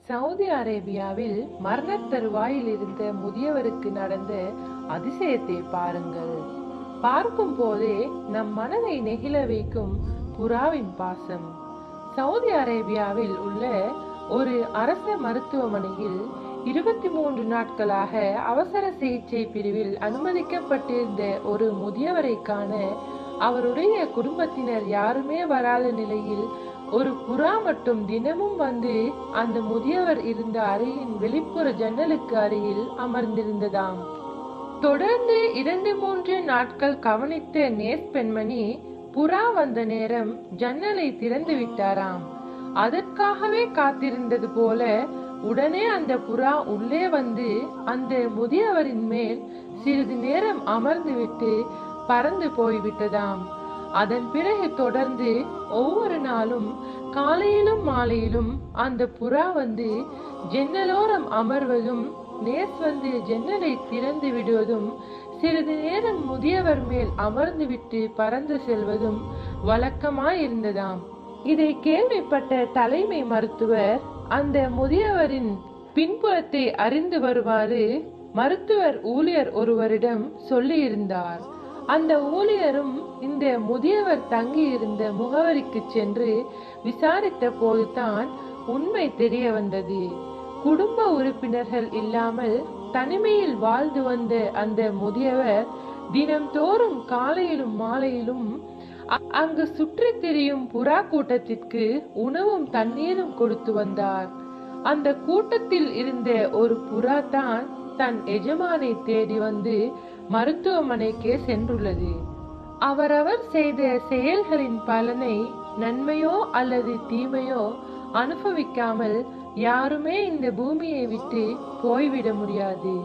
Saudi அரேபியாவில் மரணத் தருவாயில் இருந்த முதியவருக்கு நடந்த அதிசயத்தை பாருங்கள். பார்க்கும் போதே நம் மனதை நெகிழ வைக்கும் புறாவின் பாசம். சவுதி அரேபியாவில் உள்ள ஒரு அரச மருத்துவமனையில் 23 நாட்களாக அவசர சிகிச்சை பிரிவில் அனுமதிக்கப்பட்டிருந்த ஒரு முதியவரை காண அவருடைய குடும்பத்தினர் யாருமே வராத நிலையில் ஒரு புறா மட்டும் தினமும் வந்து அந்த முதியவர் இருந்த அறையின் வெளிப்புற ஜன்னலுக்கு அருகில் அமர்ந்திருந்ததாம். தொடர்ந்து 2-3 நாட்கள் கவனித்த நேஸ் பெண்மணி புறா வந்த நேரம் ஜன்னலை திறந்து விட்டாராம். அதற்காகவே காத்திருந்தது போல உடனே அந்த புறா உள்ளே வந்து அந்த முதியவரின் மேல் சிறிது நேரம் அமர்ந்துவிட்டு பறந்து போய்விட்டதாம். அதன் பிறகு தொடர்ந்து ஒவ்வொரு நாளும் காலையிலும் மாலையிலும் அந்த புறா வந்து ஜன்னலோரம் அமர்வதும், நேஸ் வந்து ஜன்னலை திறந்து விடுவதும், சிறிது நேரம் முதியவர் மேல் அமர்ந்து விட்டு பறந்து செல்வதும் வழக்கமாயிருந்ததாம். இதை கேள்விப்பட்ட தலைமை மருத்துவர் அந்த முதியவரின் பின்புலத்தை அறிந்து வருவாறு மருத்துவர் ஊழியர் ஒருவரிடம் சொல்லியிருந்தார். அந்த ஊழியரும் இந்த முதியவர் தங்கி இருந்த முகவரிக்கு சென்று விசாரித்த போதுதான் உண்மை தெரிய வந்தது. குடும்ப உறுப்பினர்கள் இல்லாமல் தனிமையில் வாழ்ந்து வந்த அந்த முதியவர் தினம்தோறும் காலையிலும் மாலையிலும் அங்கு சுற்றி திரியும் புறா கூட்டத்திற்கு உணவும் தண்ணீரும் கொடுத்து வந்தார். அந்த கூட்டத்தில் இருந்த ஒரு புறா தான் தன் எஜமானை தேடி வந்து மருத்துவமனைக்கு சென்றுள்ளது. அவரவர் செய்த செயல்களின் பலனை நன்மையோ அல்லது தீமையோ அனுபவிக்காமல் யாருமே இந்த பூமியை விட்டு போய்விட முடியாது.